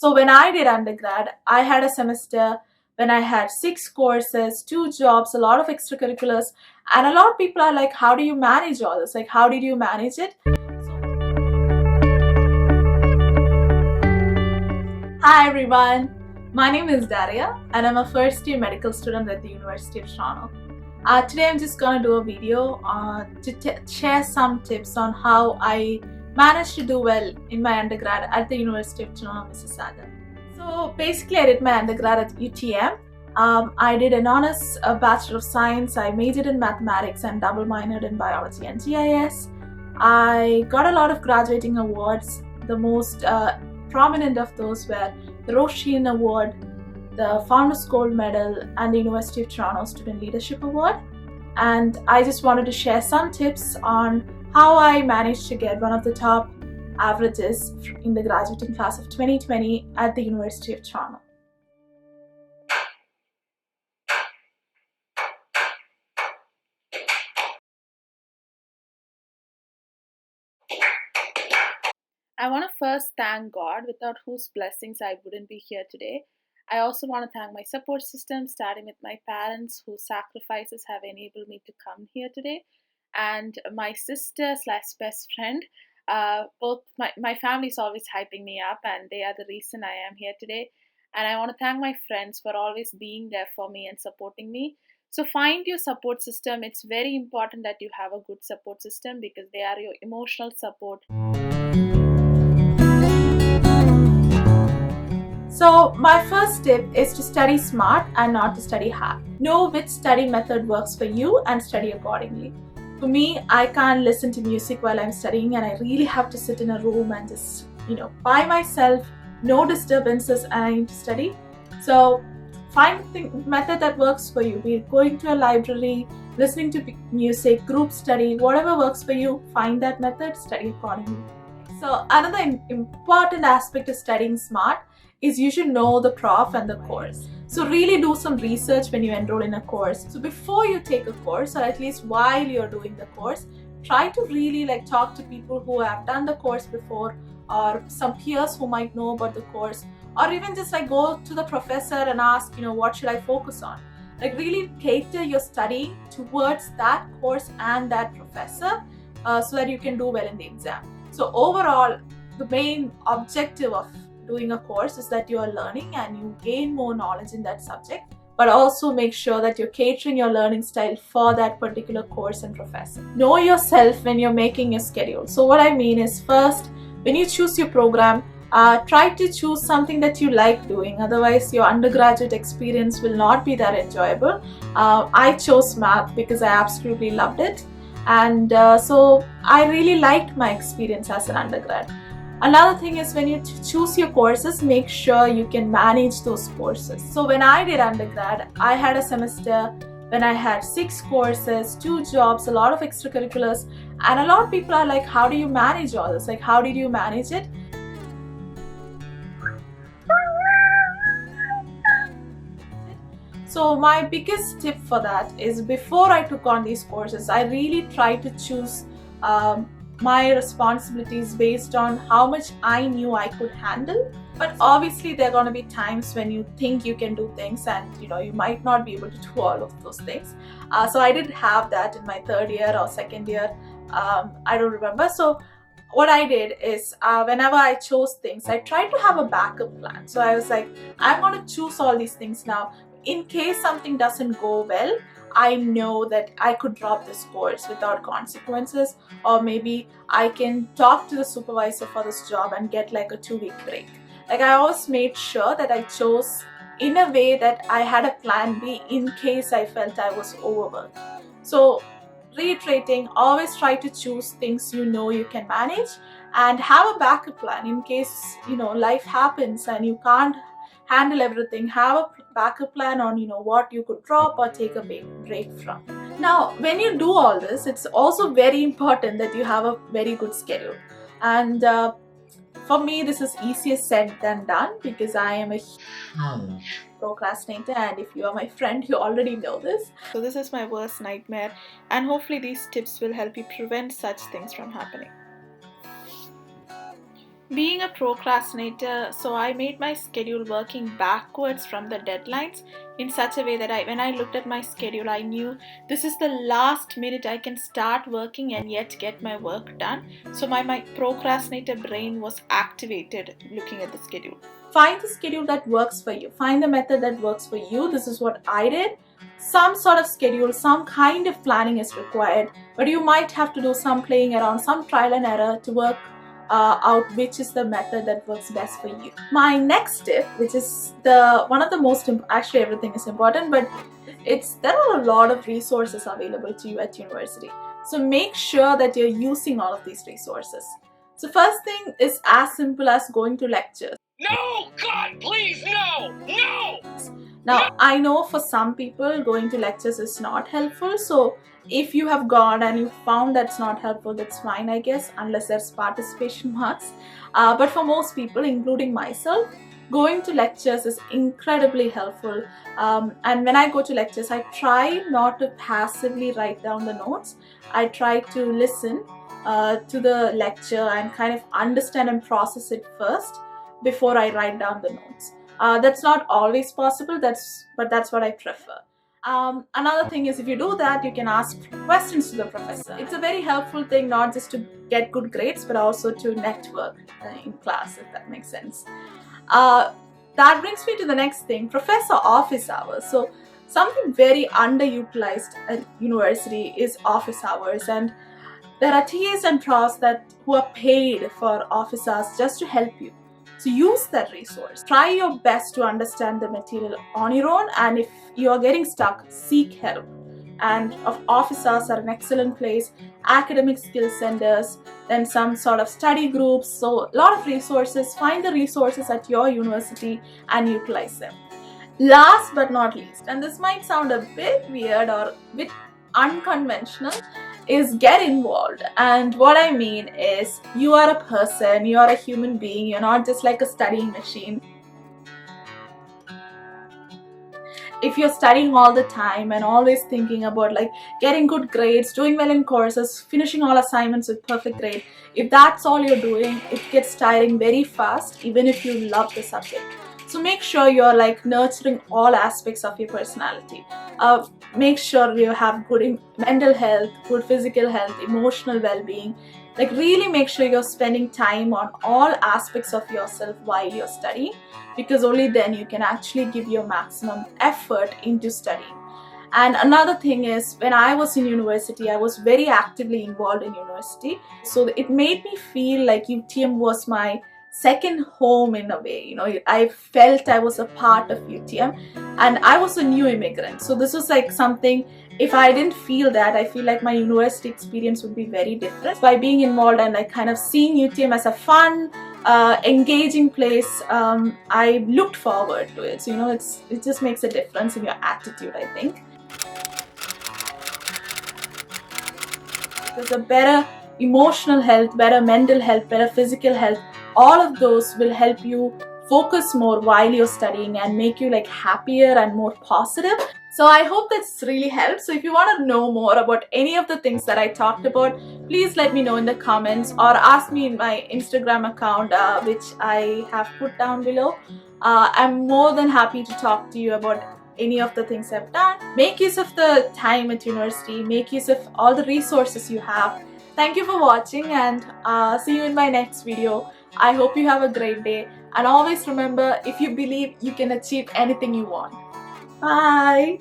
So when I did undergrad, I had a semester when I had 6 courses, 2 jobs, a lot of extracurriculars, and a lot of people are like, how do you manage all this? Like, how did you manage it? Hi everyone, my name is Daria and I'm a first year medical student at the University of Toronto. Today I'm just gonna do a video to share some tips on how I managed to do well in my undergrad at the University of Toronto, Mississauga. So basically I did my undergrad at UTM. I did an honors Bachelor of Science. I majored in mathematics and double minored in Biology and GIS. I got a lot of graduating awards. The most prominent of those were the Sheinin Award, the Founders Gold Medal, and the University of Toronto Student Leadership Award. And I just wanted to share some tips on how I managed to get one of the top averages in the graduating class of 2020 at the University of Toronto. I want to first thank God, without whose blessings I wouldn't be here today. I also want to thank my support system, starting with my parents, whose sacrifices have enabled me to come here today, and my sister slash best friend. Both my family is always hyping me up, and they are the reason I am here today. And I want to thank my friends for always being there for me and supporting me. So find your support system. It's very important that you have a good support system because they are your emotional support. So my first tip is to study smart and not to study hard. Know which study method works for you and study accordingly. For me, I can't listen to music while I'm studying and I really have to sit in a room and just, by myself, no disturbances, and I need to study. So find the method that works for you, be it going to a library, listening to music, group study, whatever works for you, find that method, study accordingly. So another important aspect of studying smart is you should know the prof and the course. So really do some research when you enroll in a course. So before you take a course, or at least while you're doing the course, try to really talk to people who have done the course before, or some peers who might know about the course, or even just go to the professor and ask, what should I focus on? Really cater your study towards that course and that professor so that you can do well in the exam. So overall, the main objective of doing a course is that you are learning and you gain more knowledge in that subject, but also make sure that you're catering your learning style for that particular course and professor. Know yourself when you're making your schedule. So what I mean is, first, when you choose your program, try to choose something that you like doing. Otherwise, your undergraduate experience will not be that enjoyable. I chose math because I absolutely loved it. And so I really liked my experience as an undergrad. Another thing is, when you choose your courses, make sure you can manage those courses. So when I did undergrad, I had a semester when I had 6 courses, 2 jobs, a lot of extracurriculars, and a lot of people are like, how do you manage all this? How did you manage it? So my biggest tip for that is, before I took on these courses, I really tried to choose my responsibilities based on how much I knew I could handle. But obviously there are going to be times when you think you can do things and you might not be able to do all of those things. So I did have that in my third year or second year. I don't remember. So what I did is, whenever I chose things, I tried to have a backup plan. So I was like, I'm going to choose all these things now. In case something doesn't go well, I know that I could drop this course without consequences, or maybe I can talk to the supervisor for this job and get a 2-week break. I always made sure that I chose in a way that I had a plan B in case I felt I was overworked. So reiterating, always try to choose things you can manage, and have a backup plan in case life happens and you can't handle everything. Have a backup plan on what you could drop or take a break from. Now when you do all this, it's also very important that you have a very good schedule. And for me, this is easier said than done because I am a huge procrastinator, and if you are my friend, you already know this. So this is my worst nightmare, and hopefully these tips will help you prevent such things from happening. Being a procrastinator, so I made my schedule working backwards from the deadlines in such a way that when I looked at my schedule, I knew this is the last minute I can start working and yet get my work done. So my procrastinator brain was activated looking at the schedule. Find the schedule that works for you. Find the method that works for you. This is what I did. Some sort of schedule, some kind of planning is required, but you might have to do some playing around, some trial and error to work out which is the method that works best for you. My next tip, which is the one of the most actually everything is important, but there are a lot of resources available to you at university. So make sure that you're using all of these resources. So first thing is as simple as going to lectures. No! God, please, no! No! Now, I know for some people going to lectures is not helpful, so if you have gone and you found that's not helpful, that's fine, I guess, unless there's participation marks. But for most people, including myself, going to lectures is incredibly helpful. And when I go to lectures, I try not to passively write down the notes. I try to listen to the lecture and kind of understand and process it first before I write down the notes. That's not always possible, but that's what I prefer. Another thing is if you do that, you can ask questions to the professor. It's a very helpful thing, not just to get good grades, but also to network in class, if that makes sense. That brings me to the next thing, professor office hours. So something very underutilized at university is office hours, and there are TAs and profs who are paid for office hours just to help you. So use that resource. Try your best to understand the material on your own, and if you are getting stuck, seek help. And office hours are an excellent place. Academic skill centers, then some sort of study groups. So a lot of resources. Find the resources at your university and utilize them. Last but not least, and this might sound a bit weird or a bit unconventional, is get involved. And what I mean is, you are a person, you are a human being, you're not just like a studying machine. If you're studying all the time and always thinking about like getting good grades, doing well in courses, finishing all assignments with perfect grade, if that's all you're doing, it gets tiring very fast, even if you love the subject. So make sure you're like nurturing all aspects of your personality. Make sure you have good mental health, good physical health, emotional well-being. Like really make sure you're spending time on all aspects of yourself while you're studying, because only then you can actually give your maximum effort into studying. And another thing is, when I was in university, I was very actively involved in university. So it made me feel like UTM was my second home in a way. I felt I was a part of UTM, and I was a new immigrant. So this was like something, if I didn't feel that, I feel like my university experience would be very different. By being involved and like kind of seeing UTM as a fun, engaging place, I looked forward to it. So it just makes a difference in your attitude, I think. There's a better emotional health, better mental health, better physical health. All of those will help you focus more while you're studying and make you like happier and more positive. So I hope that's really helped. So if you want to know more about any of the things that I talked about, please let me know in the comments or ask me in my Instagram account, which I have put down below. I'm more than happy to talk to you about any of the things I've done. Make use of the time at university, make use of all the resources you have. Thank you for watching, and see you in my next video. I hope you have a great day, and always remember, if you believe, you can achieve anything you want. Bye!